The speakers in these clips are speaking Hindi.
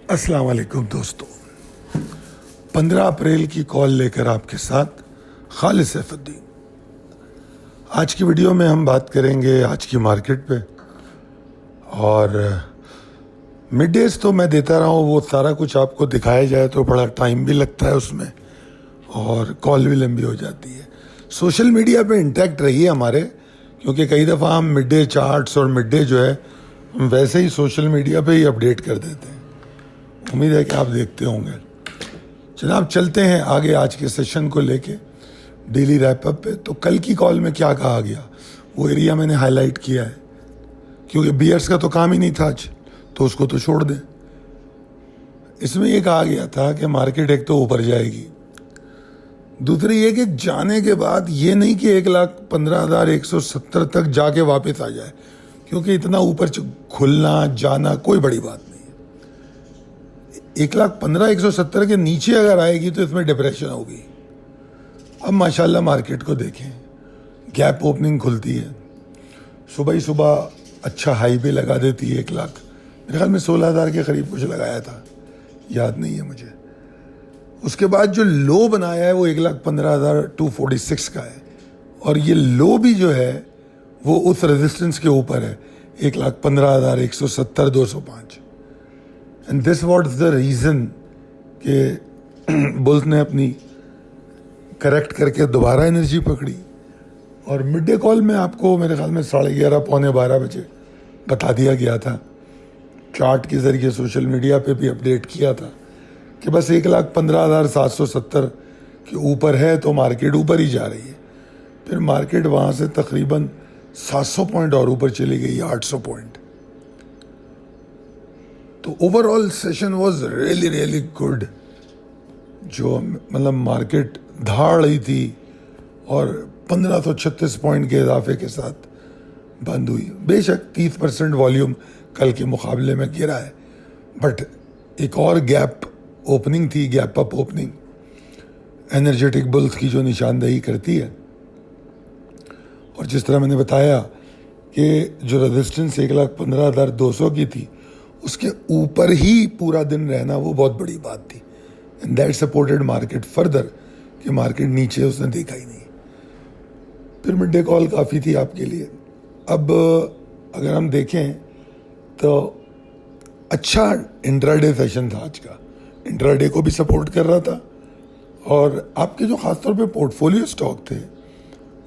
अस्सलाम वालेकुम दोस्तों। 15 अप्रैल की कॉल लेकर आपके साथ खालिद सैफुद्दीन। आज की वीडियो में हम बात करेंगे आज की मार्केट पे। और मिड डेज तो मैं देता रहा हूँ, वो सारा कुछ आपको दिखाया जाए तो बड़ा टाइम भी लगता है उसमें और कॉल भी लंबी हो जाती है। सोशल मीडिया पे इंटैक्ट रहिए हमारे, क्योंकि कई दफ़ा हम मिड डे चार्ट्स और मिड डे जो है हम वैसे ही सोशल मीडिया पे ही अपडेट कर देते हैं। उम्मीद है कि आप देखते होंगे। जनाब, चलते हैं आगे आज के सेशन को लेके डेली रैपअप पे। तो कल की कॉल में क्या कहा गया वो एरिया मैंने हाईलाइट किया है, क्योंकि बियर्स का तो काम ही नहीं था आज, तो उसको तो छोड़ दें। इसमें यह कहा गया था कि मार्केट एक तो ऊपर जाएगी, दूसरी ये कि जाने के बाद ये नहीं कि 1,15,170 तक जाके वापस आ जाए, क्योंकि इतना ऊपर खुलना जाना कोई बड़ी बात नहीं है। 1,15,170 के नीचे अगर आएगी तो इसमें डिप्रेशन होगी। अब माशाल्लाह मार्केट को देखें, गैप ओपनिंग खुलती है, सुबह ही सुबह अच्छा हाई पे लगा देती है 1 लाख, मेरे ख्याल में 16,000 के करीब कुछ लगाया था, याद नहीं है मुझे। उसके बाद जो लो बनाया है वो 1,15,246 का है, और ये लो भी जो है वो उस रेजिस्टेंस के ऊपर है 1,15,170 205। And this what the reason कि बुल्स ने अपनी करेक्ट करके दोबारा एनर्जी पकड़ी। और मिड डे कॉल में आपको मेरे ख्याल में 11:30 पौने 12 बजे बता दिया गया था, चार्ट के ज़रिए सोशल मीडिया पे भी अपडेट किया था कि बस 1,15,770 के ऊपर है तो मार्केट ऊपर ही जा रही है। फिर मार्केट वहाँ से तकरीबन 700 पॉइंट और ऊपर चली गई, 800 पॉइंट। तो overall session was really good. जो मतलब मार्केट धाड़ रही थी और 1,536 पॉइंट के इजाफे के साथ बंद हुई। बेशक 30% वॉल्यूम कल के मुकाबले में गिरा है, बट एक और गैप ओपनिंग थी, gap up opening energetic bulls की जो निशानदेही करती है। और जिस तरह मैंने बताया कि जो रेजिस्टेंस 1,15,200 की थी, उसके ऊपर ही पूरा दिन रहना वो बहुत बड़ी बात थी। And that supported market further, कि मार्केट नीचे उसने देखा ही नहीं। फिर मिड डे कॉल काफ़ी थी आपके लिए। अब अगर हम देखें तो अच्छा इंट्राडे सेशन था आज का, इंट्राडे को भी सपोर्ट कर रहा था। और आपके जो खासतौर पे पोर्टफोलियो स्टॉक थे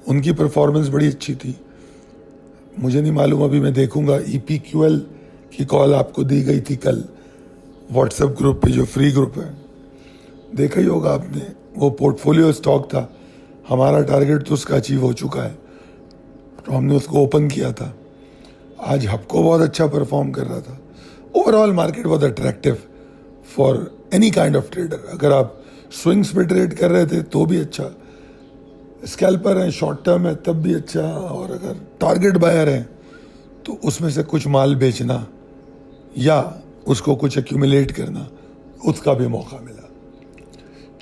उनकी परफॉर्मेंस बड़ी अच्छी थी। मुझे नहीं मालूम, अभी मैं देखूंगा। EPQL की कॉल आपको दी गई थी कल व्हाट्सएप ग्रुप पे, जो फ्री ग्रुप है, देखा ही होगा आपने। वो पोर्टफोलियो स्टॉक था, हमारा टारगेट तो उसका अचीव हो चुका है, तो हमने उसको ओपन किया था। आज हपको बहुत अच्छा परफॉर्म कर रहा था। ओवरऑल मार्केट बहुत attractive for any kind of trader. अगर आप स्विंग्स पे ट्रेड कर रहे थे तो भी अच्छा, स्कैल्पर हैं, शॉर्ट टर्म है तब भी अच्छा, और अगर टारगेट बायर हैं तो उसमें से कुछ माल बेचना या उसको कुछ एक्यूमुलेट करना, उसका भी मौका मिला।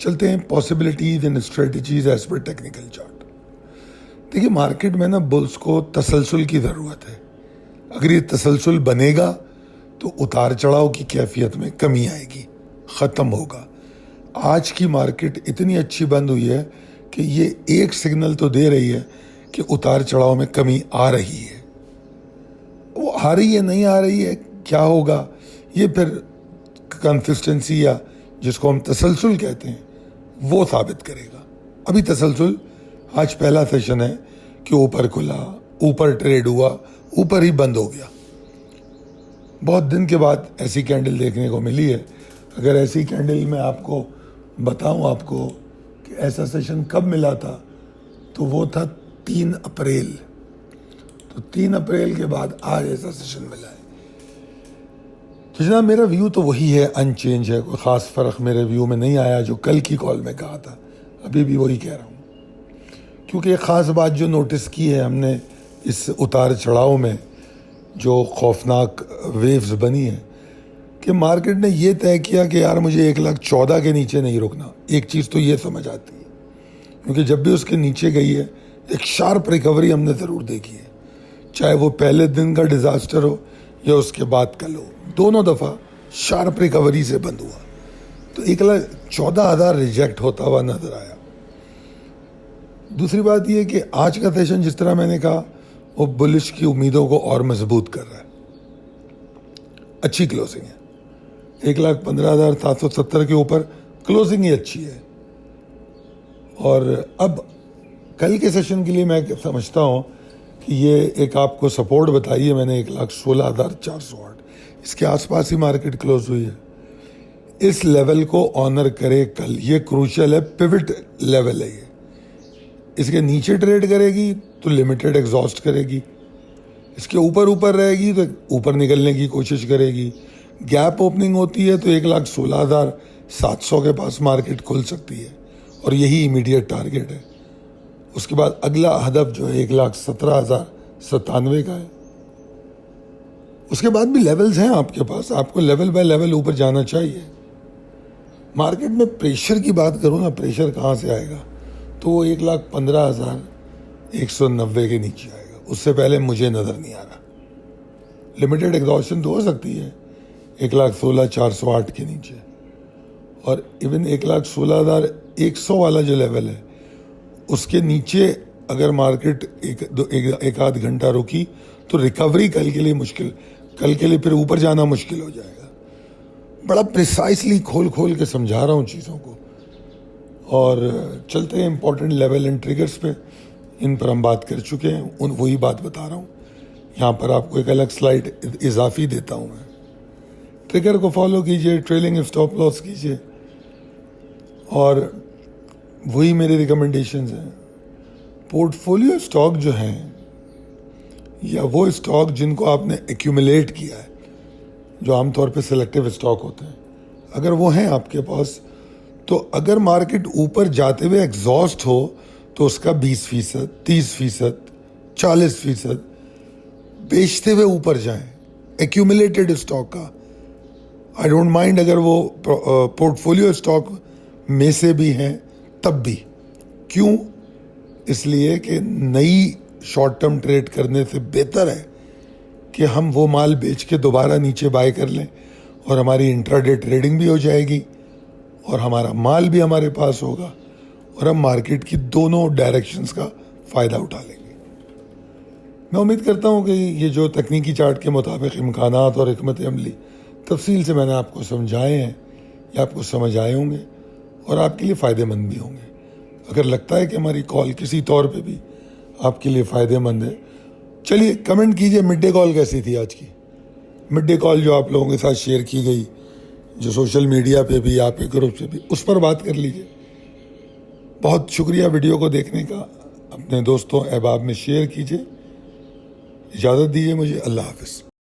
चलते हैं possibilities and strategies as per technical chart. देखिए, मार्केट में ना बुल्स को तसलसल की ज़रूरत है। अगर ये तसलसल बनेगा तो उतार चढ़ाव की कैफियत में कमी आएगी, ख़त्म होगा। आज की मार्केट इतनी अच्छी बंद हुई है कि ये एक सिग्नल तो दे रही है कि उतार चढ़ाव में कमी आ रही है। वो आ रही है नहीं आ रही है, क्या होगा ये फिर कंसिस्टेंसी या जिसको हम तसलसल कहते हैं वो साबित करेगा। अभी तसलसल, आज पहला सेशन है कि ऊपर खुला, ऊपर ट्रेड हुआ, ऊपर ही बंद हो गया। बहुत दिन के बाद ऐसी कैंडल देखने को मिली है। अगर ऐसी कैंडल मैं आपको बताऊं आपको कि ऐसा सेशन कब मिला था, तो वो था 3 अप्रैल। तो 3 अप्रैल के बाद आज ऐसा सेशन मिला है। तो जनाब, मेरा व्यू तो वही है, अनचेंज है। कोई ख़ास फ़र्क मेरे व्यू में नहीं आया जो कल की कॉल में कहा था, अभी भी वही कह रहा हूँ। क्योंकि एक ख़ास बात जो नोटिस की है हमने इस उतार चढ़ाव में, जो खौफनाक वेव्स बनी है, कि मार्केट ने ये तय किया कि यार मुझे 1,14,000 के नीचे नहीं रुकना। एक चीज़ तो ये समझ आती है, क्योंकि जब भी उसके नीचे गई है एक शार्प रिकवरी हमने ज़रूर देखी है, चाहे वो पहले दिन का डिज़ास्टर हो या उसके बाद कल हो, दोनों दफ़ा शार्प रिकवरी से बंद हुआ। तो 1,14,000 रिजेक्ट होता हुआ नजर आया। दूसरी बात यह कि आज का सेशन जिस तरह मैंने कहा वो बुलिश की उम्मीदों को और मजबूत कर रहा है। अच्छी क्लोजिंग है, 1,15,770 के ऊपर क्लोजिंग ही अच्छी है। और अब कल के सेशन के लिए मैं समझता हूं कि ये एक आपको सपोर्ट बताइए मैंने 1,16,408, इसके आसपास ही मार्केट क्लोज हुई है। इस लेवल को ऑनर करे कल, ये क्रूशियल है, पिविट लेवल है ये। इसके नीचे ट्रेड करेगी तो लिमिटेड एग्जॉस्ट करेगी, इसके ऊपर ऊपर रहेगी तो ऊपर निकलने की कोशिश करेगी। गैप ओपनिंग होती है तो 1,16,700 के पास मार्केट खुल सकती है और यही इमीडिएट टारगेट है। उसके बाद अगला हदफ जो है 1,17,097 का है। उसके बाद भी लेवल्स हैं आपके पास, आपको लेवल बाय लेवल ऊपर जाना चाहिए। मार्केट में प्रेशर की बात करूँ ना, प्रेशर कहाँ से आएगा तो वो 1,15,190 के नीचे आएगा, उससे पहले मुझे नज़र नहीं आ रहा। लिमिटेड एग्जॉशन तो हो सकती है 1,16,408 के नीचे, और इवन 1,16,100 वाला जो लेवल है उसके नीचे अगर मार्केट एक आध घंटा रुकी तो रिकवरी कल के लिए मुश्किल, कल के लिए फिर ऊपर जाना मुश्किल हो जाएगा। बड़ा प्रिसाइसली खोल खोल के समझा रहा हूँ चीज़ों को, और चलते हैं इंपॉर्टेंट लेवल एंड ट्रिगर्स पे। इन पर हम बात कर चुके हैं, वही बात बता रहा हूँ। यहाँ पर आपको एक अलग स्लाइड इजाफी देता हूँ मैं। ट्रिगर को फॉलो कीजिए, ट्रेलिंग स्टॉप लॉस कीजिए, और वही मेरी रिकमेंडेशंस हैं। पोर्टफोलियो स्टॉक जो हैं या वो स्टॉक जिनको आपने एक्यूमुलेट किया है, जो आमतौर पे सिलेक्टिव स्टॉक होते हैं, अगर वो हैं आपके पास, तो अगर मार्केट ऊपर जाते हुए एग्जॉस्ट हो तो उसका 20%, 30%, 40% बेचते हुए ऊपर जाएं, एक्यूमुलेटेड स्टॉक का। आई डोंट माइंड अगर वो पोर्टफोलियो स्टॉक में से भी हैं तब भी। क्यों? इसलिए कि नई शॉर्ट टर्म ट्रेड करने से बेहतर है कि हम वो माल बेच के दोबारा नीचे बाय कर लें और हमारी इंट्राडे ट्रेडिंग भी हो जाएगी और हमारा माल भी हमारे पास होगा और हम मार्केट की दोनों डायरेक्शंस का फ़ायदा उठा लेंगे। मैं उम्मीद करता हूं कि ये जो तकनीकी चार्ट के मुताबिक इम्कानात और हिकमत अमली तफसील से मैंने आपको समझाए हैं, ये आपको समझ आए होंगे और आपके लिए फ़ायदेमंद भी होंगे। अगर लगता है कि हमारी कॉल किसी तौर पे भी आपके लिए फ़ायदेमंद है, चलिए कमेंट कीजिए मिड डे कॉल कैसी थी आज की। मिड डे कॉल जो आप लोगों के साथ शेयर की गई, जो सोशल मीडिया पे भी, आप के ग्रुप से भी, उस पर बात कर लीजिए। बहुत शुक्रिया वीडियो को देखने का। अपने दोस्तों अहबाब में शेयर कीजिए। इजाज़त दीजिए मुझे। अल्लाह हाफ़िज़।